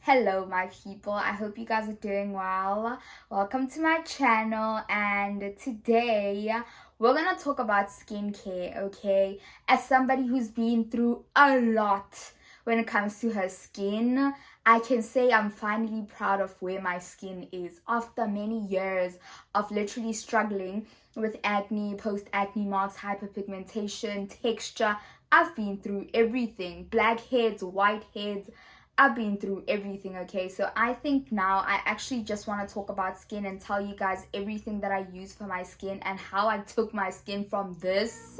Hello my people, I hope you guys are doing well. Welcome to my channel, and today we're gonna talk about skincare, okay? As somebody who's been through a lot when it comes to her skin, I can say I'm finally proud of where my skin is after many years of literally struggling with acne, post-acne marks, hyperpigmentation, texture. I've been through everything, blackheads, whiteheads. I've been through everything, okay? So I think now I actually just want to talk about skin and tell you guys everything that I use for my skin and how I took my skin from this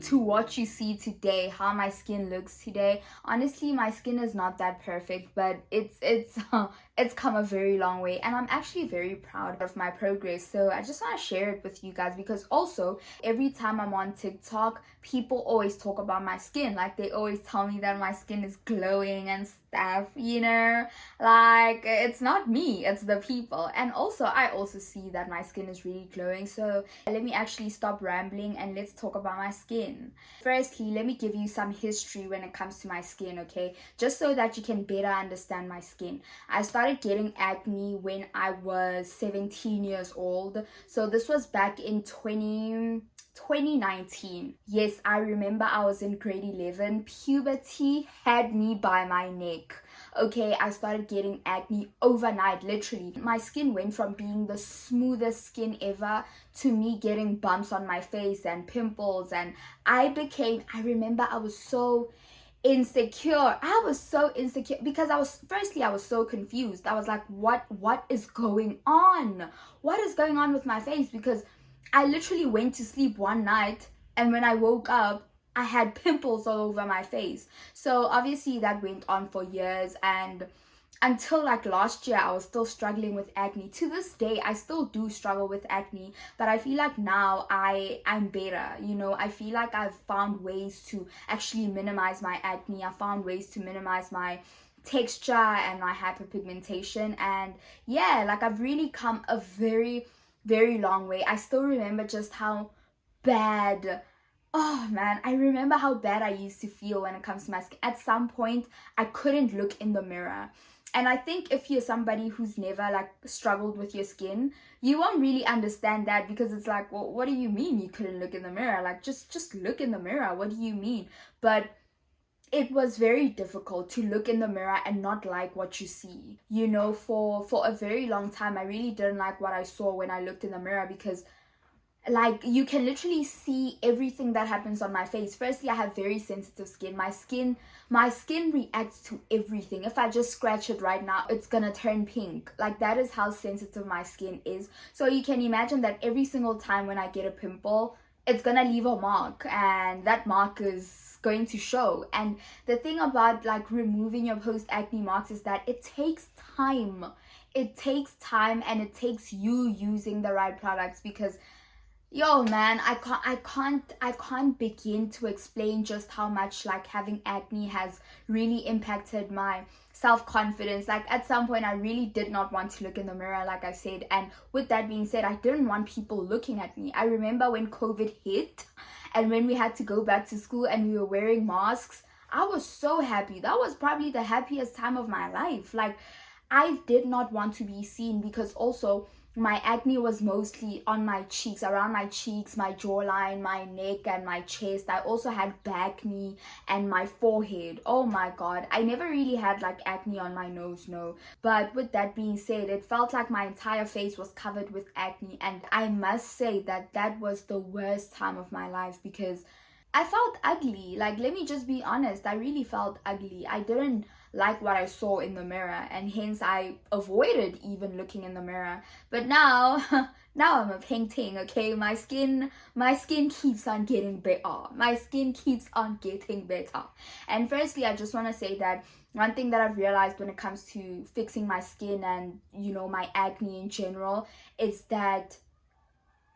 to what you see today, how my skin looks today. Honestly, my skin is not that perfect, but it's come a very long way, and I'm actually very proud of my progress. So I just want to share it with you guys, because also every time I'm on TikTok, people always talk about my skin. Like, they always tell me that my skin is glowing and stuff, you know? Like, it's not me, it's the people. And also I also see that my skin is really glowing. So let me actually stop rambling and let's talk about my skin. Firstly, let me give you some history when it comes to my skin, okay? Just so that you can better understand my skin. I started getting acne when I was 17 years old. So this was back in 2019. Yes, I remember I was in grade 11. Puberty had me by my neck. Okay, I started getting acne overnight, literally. My skin went from being the smoothest skin ever to me getting bumps on my face and pimples, and I remember I was so insecure. I was so insecure because I was so confused. I was like, what is going on? What is going on with my face? Because I literally went to sleep one night, and when I woke up, I had pimples all over my face. So obviously that went on for years, and until like last year I was still struggling with acne. To this day I still do struggle with acne, but I feel like now I'm better. I feel like I've found ways to actually minimize my acne. I found ways to minimize my texture and my hyperpigmentation, and yeah, like I've really come a very long way. I still remember just how bad, oh man, I remember how bad I used to feel when it comes to my skin. At some point I couldn't look in the mirror. And I think if you're somebody who's never like struggled with your skin, you won't really understand that, because it's like, well, what do you mean you couldn't look in the mirror? Like, just look in the mirror. What do you mean? But it was very difficult to look in the mirror and not like what you see. For a very long time I really didn't like what I saw when I looked in the mirror, because like you can literally see everything that happens on my face. Firstly, I have very sensitive skin. My skin reacts to everything. If I just scratch it right now, it's gonna turn pink. Like, that is how sensitive my skin is. So you can imagine that every single time when I get a pimple, it's gonna leave a mark, and that mark is going to show. And the thing about like removing your post acne marks is that it takes time. It takes time, and it takes you using the right products, because yo man, I can't begin to explain just how much like having acne has really impacted my self-confidence. Like, at some point I really did not want to look in the mirror, like I said. And with that being said, I didn't want people looking at me. I remember when COVID hit and when we had to go back to school and we were wearing masks, I was so happy. That was probably the happiest time of my life. Like, I did not want to be seen, because also my acne was mostly on my cheeks, around my cheeks, my jawline, my neck, and my chest. I also had back knee and my forehead. Oh my god, I never really had like acne on my nose, no. But with that being said, it felt like my entire face was covered with acne, and I must say that that was the worst time of my life, because I felt ugly. Like, let me just be honest, I really felt ugly. I didn't like what I saw in the mirror, and hence I avoided even looking in the mirror. But now now I'm a painting, okay? My skin keeps on getting better. My skin keeps on getting better. And firstly, I just want to say that one thing that I've realized when it comes to fixing my skin and my acne in general is that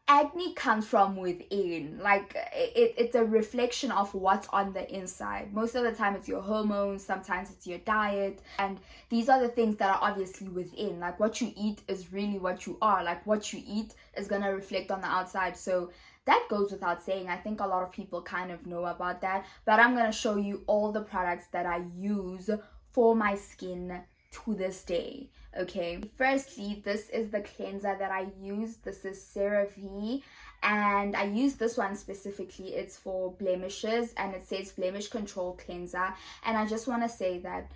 acne comes from within. Like it's a reflection of what's on the inside. Most of the time it's your hormones, sometimes it's your diet, and these are the things that are obviously within. Like what you eat is really what you are. Like what you eat is gonna reflect on the outside. So that goes without saying. I think a lot of people kind of know about that, but I'm gonna show you all the products that I use for my skin to this day. Okay, firstly, this is the cleanser that I use. This is CeraVe, and I use this one specifically. It's for blemishes, and it says blemish control cleanser. And I just want to say that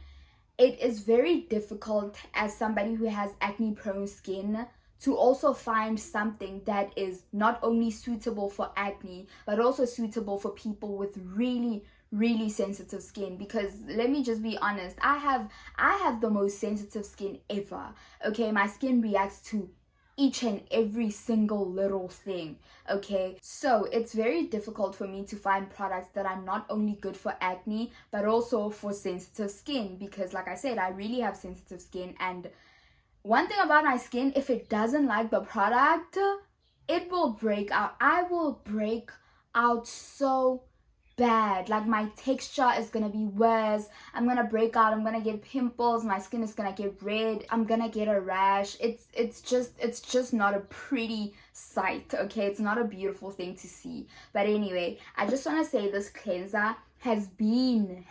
it is very difficult as somebody who has acne prone skin to also find something that is not only suitable for acne but also suitable for people with really sensitive skin. Because let me just be honest, I have the most sensitive skin ever. Okay, my skin reacts to each and every single little thing. Okay, so it's very difficult for me to find products that are not only good for acne but also for sensitive skin, because like I said, I really have sensitive skin. And one thing about my skin, if it doesn't like the product, it will break out. I will break out so bad. Like my texture is gonna be worse. I'm gonna break out. I'm gonna get pimples. My skin is gonna get red. I'm gonna get a rash. It's just not a pretty sight. Okay, it's not a beautiful thing to see. But anyway, I just want to say this cleanser has been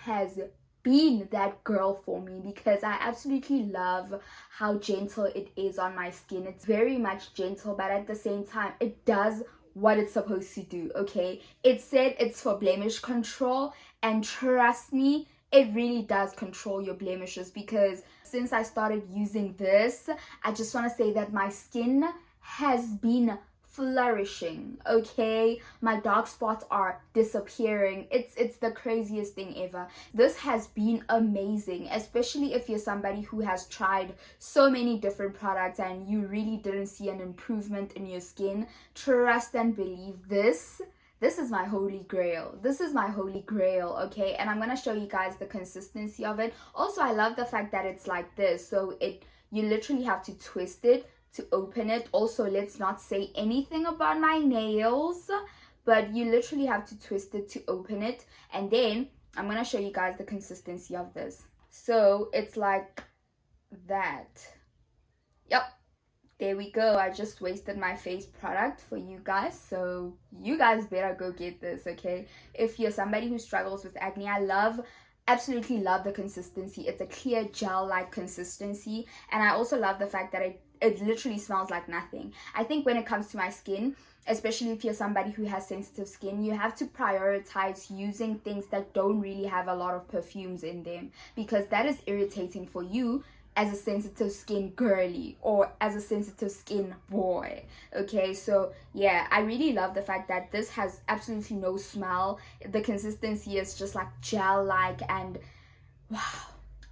that girl for me, because I absolutely love how gentle it is on my skin. It's very much gentle, but at the same time it does what it's supposed to do. Okay, it said it's for blemish control, and trust me, it really does control your blemishes. Because since I started using this, I just want to say that my skin has been flourishing. Okay, my dark spots are disappearing. It's the craziest thing ever. This has been amazing, especially if you're somebody who has tried so many different products and you really didn't see an improvement in your skin. Trust and believe, this is my holy grail. This is my holy grail. Okay, and I'm gonna show you guys the consistency of it. Also, I love the fact that it's like this, so you literally have to twist it to open it. Also, let's not say anything about my nails, but you literally have to twist it to open it. And then I'm gonna show you guys the consistency of this. So it's like that. Yep, there we go. I just wasted my face product for you guys, so you guys better go get this. Okay, if you're somebody who struggles with acne, absolutely love the consistency. It's a clear gel like consistency, and I also love the fact that it literally smells like nothing. I think when it comes to my skin, especially if you're somebody who has sensitive skin, you have to prioritize using things that don't really have a lot of perfumes in them, because that is irritating for you as a sensitive skin girly or as a sensitive skin boy. Okay, so yeah, I really love the fact that this has absolutely no smell. The consistency is just like gel like, and wow,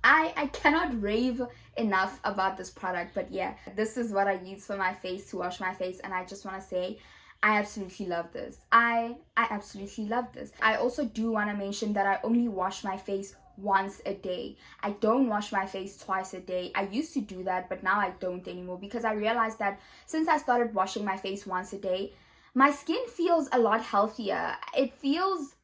I cannot rave enough about this product. But yeah, this is what I use for my face, to wash my face, and I just want to say I absolutely love this. I absolutely love this. I also do want to mention that I only wash my face once a day. I don't wash my face twice a day. I used to do that, but now I don't anymore, because I realized that since I started washing my face once a day, my skin feels a lot healthier. It feels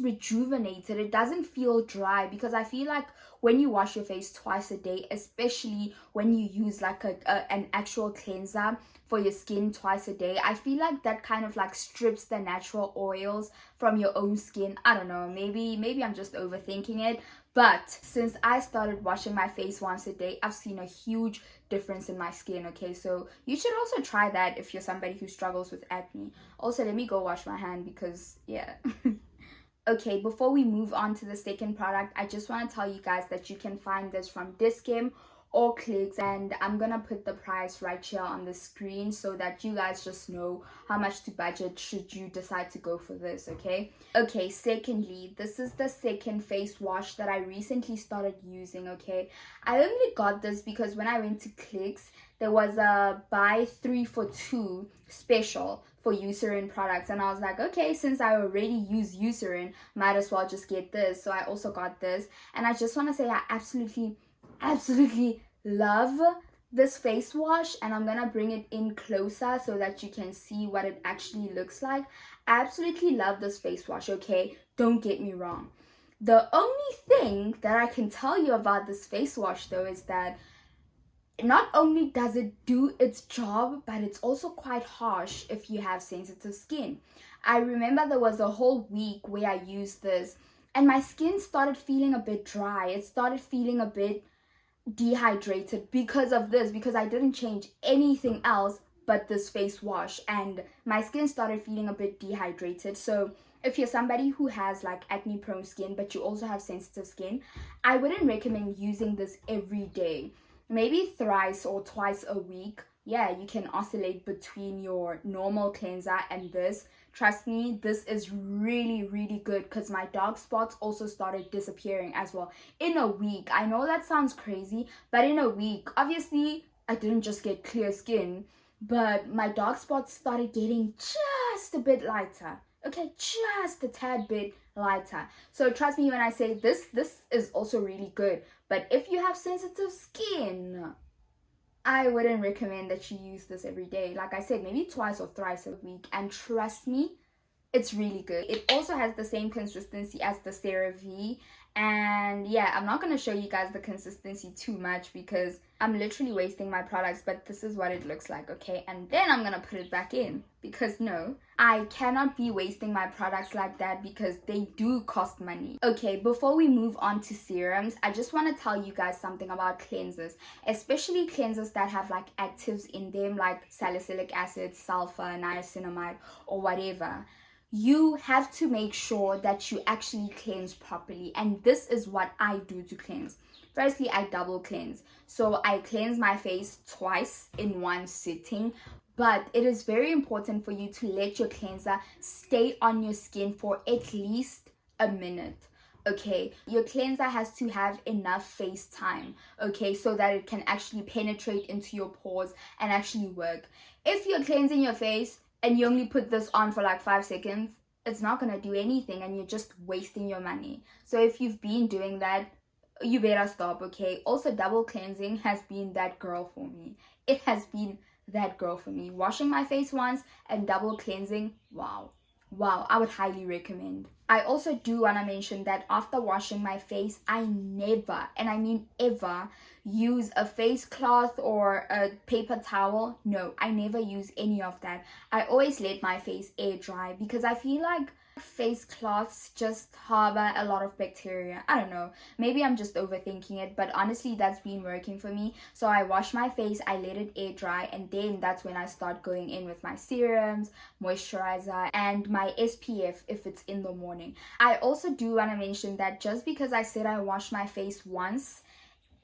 rejuvenated. It doesn't feel dry, because I feel like when you wash your face twice a day, especially when you use like an actual cleanser for your skin twice a day, I feel like that kind of like strips the natural oils from your own skin. I don't know, maybe I'm just overthinking it, but since I started washing my face once a day, I've seen a huge difference in my skin. Okay, so you should also try that if you're somebody who struggles with acne. Also, let me go wash my hand, because yeah. Okay, before we move on to the second product, I just want to tell you guys that you can find this from Discam or Clicks, and I'm gonna put the price right here on the screen so that you guys just know how much to budget should you decide to go for this. Okay, secondly, this is the second face wash that I recently started using. Okay, I only got this because when I went to Clicks, there was a buy 3 for 2 special for Eucerin products, and I was like, okay, since I already use Eucerin, might as well just get this. So I also got this, and I just want to say I absolutely love this face wash, and I'm gonna bring it in closer so that you can see what it actually looks like. I absolutely love this face wash, okay? Don't get me wrong. The only thing that I can tell you about this face wash though is that not only does it do its job, but it's also quite harsh if you have sensitive skin. I remember there was a whole week where I used this and my skin started feeling a bit dry. It started feeling a bit dehydrated because of this, because I didn't change anything else but this face wash, and my skin started feeling a bit dehydrated. So if you're somebody who has like acne prone skin but you also have sensitive skin, I wouldn't recommend using this every day. Maybe thrice or twice a week. Yeah, you can oscillate between your normal cleanser and this. Trust me, this is really, really good because my dark spots also started disappearing as well in a week. I know that sounds crazy, but in a week, obviously, I didn't just get clear skin, but my dark spots started getting just a bit lighter. Okay, just a tad bit lighter. So trust me when I say this is also really good. But if you have sensitive skin, I wouldn't recommend that you use this every day. Like I said, maybe twice or thrice a week. And trust me, it's really good. It also has the same consistency as the CeraVe. And yeah, I'm not going to show you guys the consistency too much because I'm literally wasting my products, but this is what it looks like, okay? And then I'm going to put it back in because no, I cannot be wasting my products like that because they do cost money. Okay, before we move on to serums, I just want to tell you guys something about cleansers, especially cleansers that have like actives in them like salicylic acid, sulfur, niacinamide, or whatever. You have to make sure that you actually cleanse properly, and this is what I do to cleanse. Firstly, I double cleanse. So I cleanse my face twice in one sitting, but it is very important for you to let your cleanser stay on your skin for at least a minute. Okay, your cleanser has to have enough face time, okay, so that it can actually penetrate into your pores and actually work. If you're cleansing your face and you only put this on for like 5 seconds, it's not going to do anything and you're just wasting your money. So if you've been doing that, you better stop, okay? Also, double cleansing has been that girl for me. It has been that girl for me. Washing my face once and double cleansing, wow, I would highly recommend. I also do want to mention that after washing my face, I never, and I mean ever, use a face cloth or a paper towel. No, I never use any of that. I always let my face air dry because I feel like face cloths just harbor a lot of bacteria. I don't know, maybe I'm just overthinking it, but honestly that's been working for me. So I wash my face, I let it air dry, and then that's when I start going in with my serums, moisturizer, and my SPF if it's in the morning. I also do want to mention that just because I said I wash my face once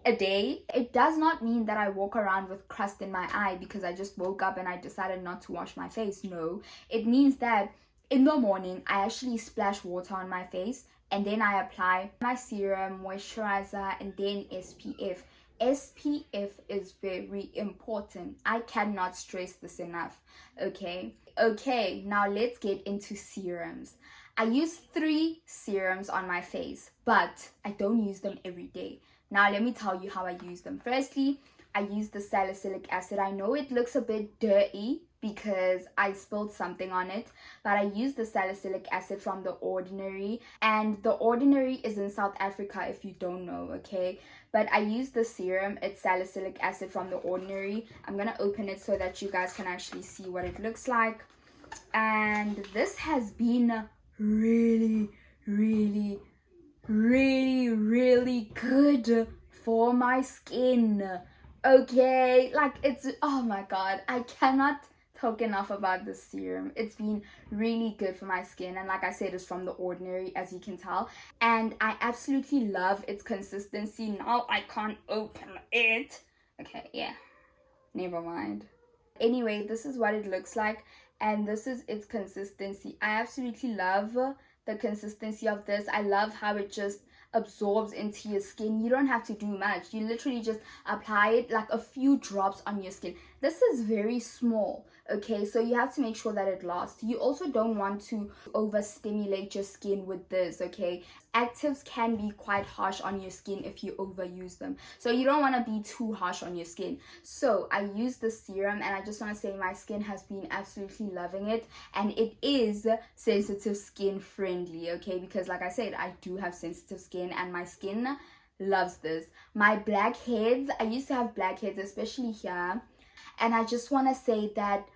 a day, it does not mean that I walk around with crust in my eye because I just woke up and I decided not to wash my face. No, it means that in the morning I actually splash water on my face and then I apply my serum, moisturizer, and then SPF. SPF is very important. I cannot stress this enough. Okay, now let's get into serums. I use 3 serums on my face, but I don't use them every day. Now let me tell you how I use them. Firstly, I use the salicylic acid. I know it looks a bit dirty because I spilled something on it, but I use the salicylic acid from The Ordinary, and The Ordinary is in South Africa if you don't know, okay? But I use the serum, it's salicylic acid from The Ordinary. I'm gonna open it so that you guys can actually see what it looks like. And this has been really good for my skin. Okay, like it's, oh my god, I cannot talk enough about this serum. It's been really good for my skin, and like I said, it's from The Ordinary, as you can tell, and I absolutely love its consistency. Now I can't open it. Okay, yeah, never mind. Anyway, this is what it looks like, and this is its consistency. I absolutely love the consistency of this. I love how it just absorbs into your skin. You don't have to do much. You literally just apply it like a few drops on your skin. this is very small, okay? So you have to make sure that it lasts. You also don't want to overstimulate your skin with this, okay? Actives can be quite harsh on your skin if you overuse them, so you don't want to be too harsh on your skin. So I use this serum, and I just want to say my skin has been absolutely loving it, and it is sensitive skin friendly, okay? Because like I said, I do have sensitive skin, and my skin loves this. My blackheads, I used to have blackheads, especially here, and I just want to say that,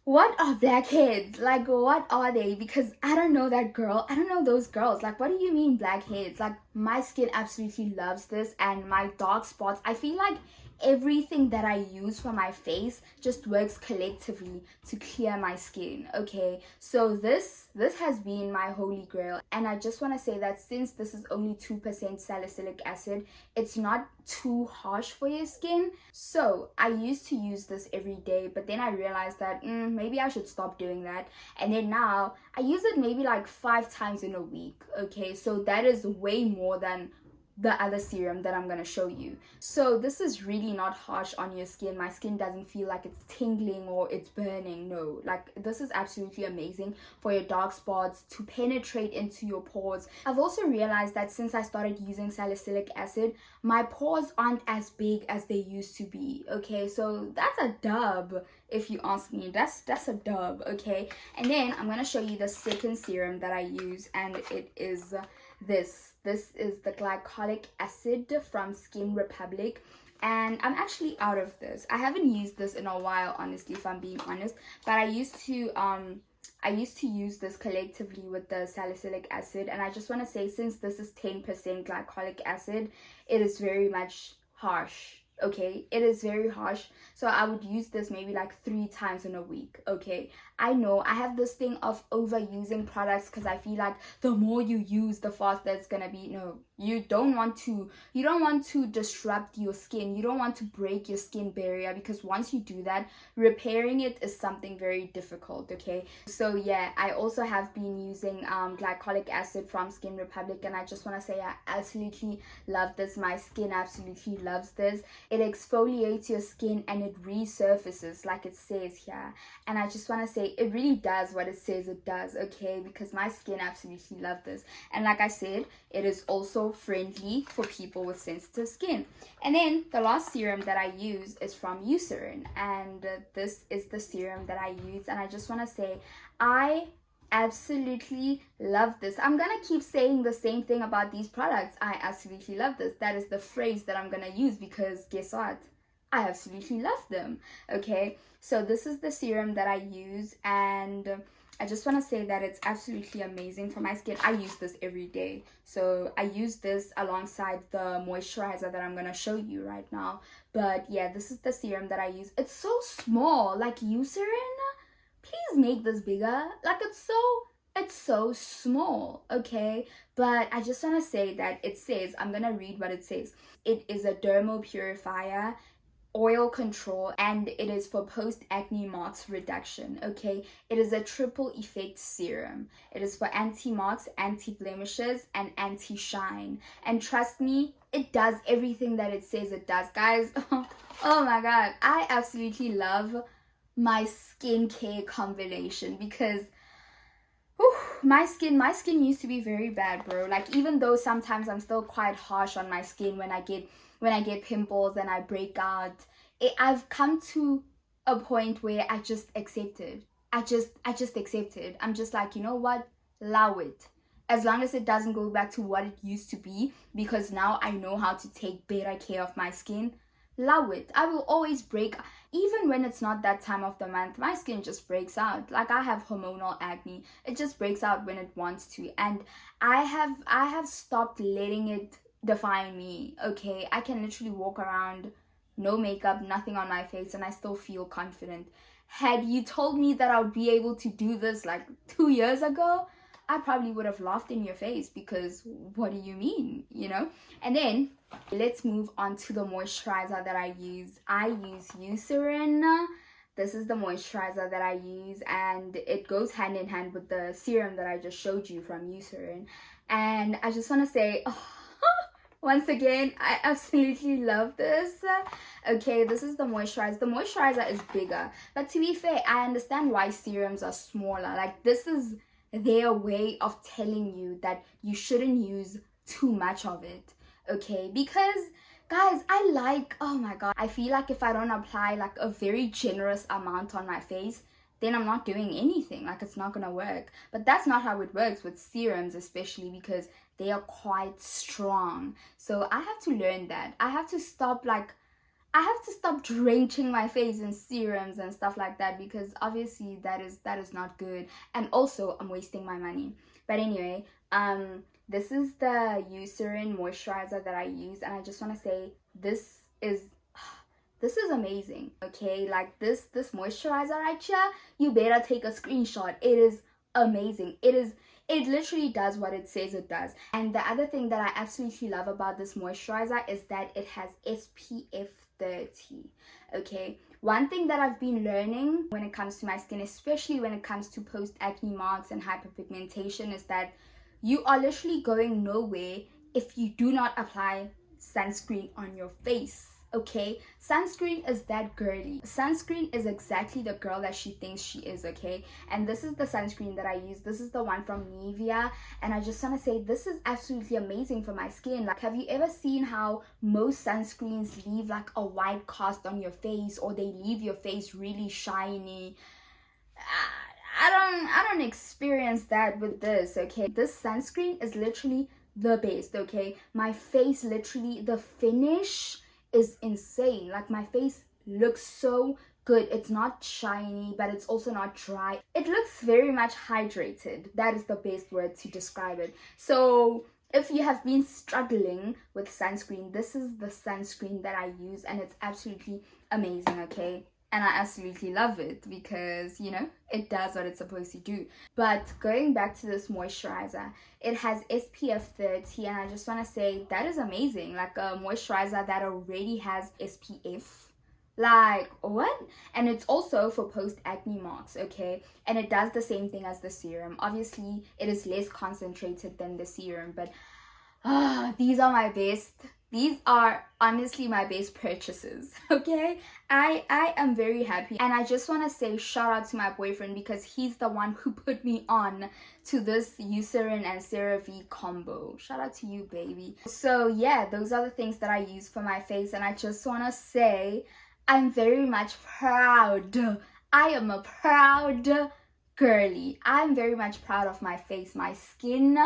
what are blackheads? Like, what are they? Because I don't know that girl. I don't know those girls. Like, what do you mean blackheads? Like, my skin absolutely loves this, and my dark spots, I feel like everything that I use for my face just works collectively to clear my skin, okay? So this has been my holy grail, and I just want to say that since this is only 2% salicylic acid, it's not too harsh for your skin. So I used to use this every day, but then I realized that maybe I should stop doing that, and then now I use it maybe like 5 times in a week, okay? So that is way more than the other serum that I'm gonna show you. So this is really not harsh on your skin. My skin doesn't feel like it's tingling or it's burning. No, like, this is absolutely amazing for your dark spots, to penetrate into your pores. I've also realized that since I started using salicylic acid, my pores aren't as big as they used to be, okay? So that's a dub, if you ask me. That's a dub, okay? And then I'm gonna show you the second serum that I use, and it is this is the glycolic acid from Skin Republic, and I'm actually out of this. I haven't used this in a while, honestly, if I'm being honest, but I used to use this collectively with the salicylic acid, and I just want to say, since this is 10% glycolic acid, it is very much harsh, okay? It is very harsh, so I would use this maybe like 3 times in a week, okay? I know I have this thing of overusing products because I feel like the more you use, the faster it's gonna be. No, you don't want to disrupt your skin. You don't want to break your skin barrier, because once you do that, repairing it is something very difficult, okay? So yeah, I also have been using glycolic acid from Skin Republic, and I just want to say I absolutely love this. My skin absolutely loves this. It exfoliates your skin and it resurfaces like it says here, and I just want to say it really does what it says it does, okay? Because my skin absolutely loves this, and like I said, it is also friendly for people with sensitive skin. And then the last serum that I use is from Serum, and this is the serum that I use, and I just want to say I absolutely love this. I'm gonna keep saying the same thing about these products. I absolutely love this. That is the phrase that I'm gonna use, because guess what? I absolutely love them, okay? So this is the serum that I use, and I just want to say that it's absolutely amazing for my skin. I use this every day, so I use this alongside the moisturizer that I'm going to show you right now. But yeah, this is the serum that I use. It's so small. Like, Eucerin, please make this bigger. Like, it's so small, okay? But I just want to say that it says, I'm going to read what it says. It is a dermal purifier, oil control, and it is for post-acne marks reduction, okay? It is a triple effect serum. It is for anti-marks, anti-blemishes, and anti-shine. And trust me, it does everything that it says it does, guys. Oh my god, I absolutely love my skincare combination, because my skin used to be very bad, bro. Like, even though sometimes I'm still quite harsh on my skin when I get pimples and I break out, I've come to a point where I just accept it. I just accept it. I'm just like, you know what? Allow it. As long as it doesn't go back to what it used to be, because now I know how to take better care of my skin. Allow it. I will always break. Even when it's not that time of the month, my skin just breaks out. Like, I have hormonal acne. It just breaks out when it wants to. And I have stopped letting it define me, okay? I can literally walk around, no makeup, nothing on my face, and I still feel confident. Had you told me that I would be able to do this like 2 years ago, I probably would have laughed in your face, because what do you mean, you know? And then let's move on to the moisturizer that I use. I use Eucerin. This is the moisturizer that I use, and it goes hand in hand with the serum that I just showed you from Eucerin. And I just want to say, Once again, I absolutely love this. Okay, this is the moisturizer. The moisturizer is bigger, but to be fair, I understand why serums are smaller. Like, this is their way of telling you that you shouldn't use too much of it. Okay, because guys, oh my god, I feel like if I don't apply like a very generous amount on my face, then I'm not doing anything. Like, it's not gonna work. But that's not how it works with serums, especially because they are quite strong. So I have to learn that. I have to stop drenching my face in serums and stuff like that, because obviously that is not good, and also I'm wasting my money. But anyway, this is the Serum moisturizer that I use, and I just want to say this is amazing. Okay, like this moisturizer right here, you better take a screenshot. It is amazing. It literally does what it says it does. And the other thing that I absolutely love about this moisturizer is that it has SPF 30. Okay, one thing that I've been learning when it comes to my skin, especially when it comes to post acne marks and hyperpigmentation, is that you are literally going nowhere if you do not apply sunscreen on your face. Okay, sunscreen is that girly. Sunscreen is exactly the girl that she thinks she is. Okay, and this is the sunscreen that I use. This is the one from Nivea, and I just want to say this is absolutely amazing for my skin. Like, have you ever seen how most sunscreens leave like a white cast on your face, or they leave your face really shiny? I don't experience that with this. Okay, this sunscreen is literally the best. Okay, my face, literally the finish is insane. Like, my face looks so good. It's not shiny, but it's also not dry. It looks very much hydrated. That is the best word to describe it. So if you have been struggling with sunscreen, this is the sunscreen that I use, and it's absolutely amazing. Okay, and I absolutely love it because, you know, it does what it's supposed to do. But going back to this moisturizer, it has SPF 30, and I just want to say that is amazing. Like, a moisturizer that already has SPF. Like, what? And it's also for post acne marks. Okay, and it does the same thing as the serum. Obviously it is less concentrated than the serum, but these are my best. These are honestly my best purchases. Okay, I am very happy, and I just want to say shout out to my boyfriend, because he's the one who put me on to this Serum and CeraVe combo. Shout out to you, baby. So yeah, those are the things that I use for my face, and I just want to say I'm very much proud. I am a proud girly. I'm very much proud of my face. My skin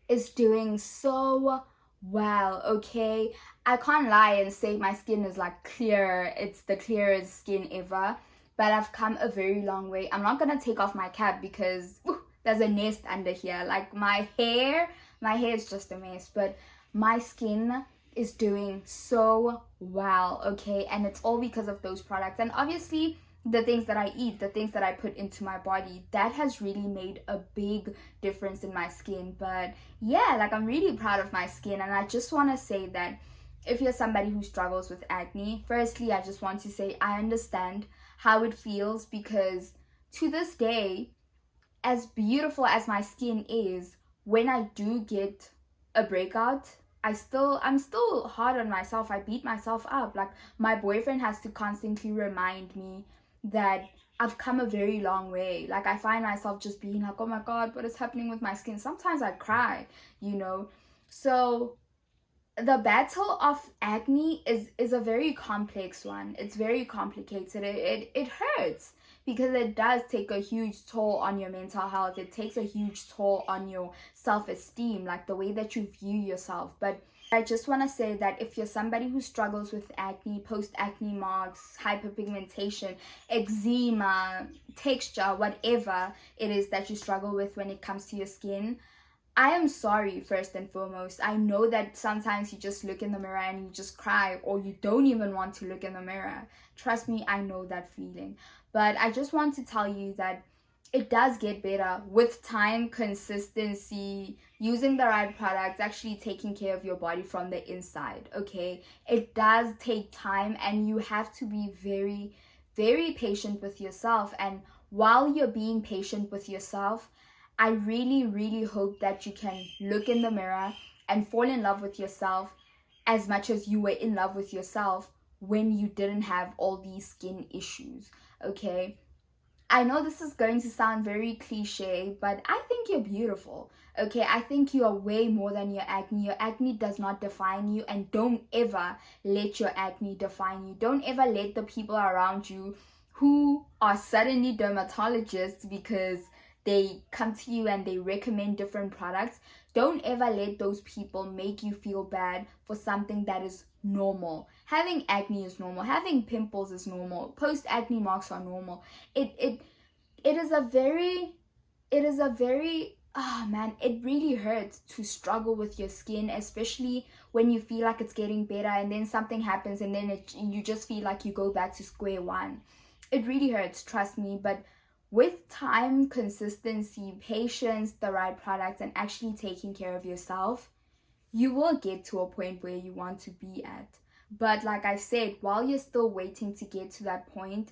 is doing so well. Okay, I can't lie and say my skin is like clear. It's the clearest skin ever, but I've come a very long way. I'm not gonna take off my cap because there's a nest under here. Like, my hair is just a mess, but my skin is doing so well. Okay, and it's all because of those products, and obviously the things that I eat, the things that I put into my body, that has really made a big difference in my skin. But yeah, like, I'm really proud of my skin, and I just want to say that if you're somebody who struggles with acne, firstly, I just want to say I understand how it feels, because to this day, as beautiful as my skin is, when I do get a breakout, I'm still hard on myself. I beat myself up. Like, my boyfriend has to constantly remind me that I've come a very long way. Like, I find myself just being like, oh my god, what is happening with my skin? Sometimes I cry, you know. So the battle of acne is a very complex one. It's very complicated. It hurts, because it does take a huge toll on your mental health. It takes a huge toll on your self-esteem, like the way that you view yourself. But I just want to say that if you're somebody who struggles with acne, post-acne marks, hyperpigmentation, eczema, texture, whatever it is that you struggle with when it comes to your skin, I am sorry, first and foremost. I know that sometimes you just look in the mirror and you just cry, or you don't even want to look in the mirror. Trust me, I know that feeling. But I just want to tell you that it does get better with time, consistency, using the right products, actually taking care of your body from the inside. Okay, it does take time, and you have to be very, very patient with yourself. And while you're being patient with yourself, I really, really hope that you can look in the mirror and fall in love with yourself as much as you were in love with yourself when you didn't have all these skin issues. Okay, I know this is going to sound very cliche, but I think you're beautiful. Okay, I think you are way more than your acne. Your acne does not define you, and don't ever let your acne define you. Don't ever let the people around you who are suddenly dermatologists because they come to you and they recommend different products. Don't ever let those people make you feel bad for something that is normal. Having acne is normal. Having pimples is normal. Post acne marks are normal. It is a very oh man, it really hurts to struggle with your skin, especially when you feel like it's getting better and then something happens and then you just feel like you go back to square one. It really hurts, trust me, but with time, consistency, patience, the right products, and actually taking care of yourself, you will get to a point where you want to be at. But like I said, while you're still waiting to get to that point,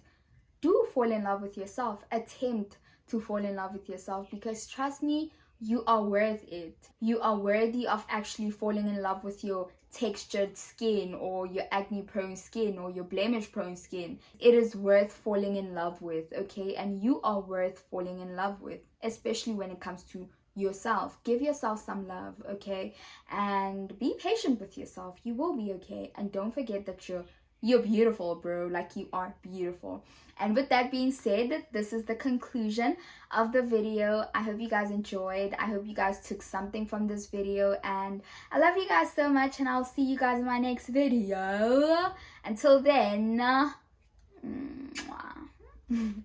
do fall in love with yourself. Attempt to fall in love with yourself, because trust me, you are worth it. You are worthy of actually falling in love with your textured skin or your acne prone skin or your blemish prone skin. It is worth falling in love with, okay? And you are worth falling in love with, especially when it comes to yourself. Give yourself some love, okay? And be patient with yourself. You will be okay. And don't forget that you're beautiful, bro. Like, you are beautiful. And with that being said, this is the conclusion of the video. I hope you guys enjoyed. I hope you guys took something from this video, and I love you guys so much, and I'll see you guys in my next video. Until then, mwah.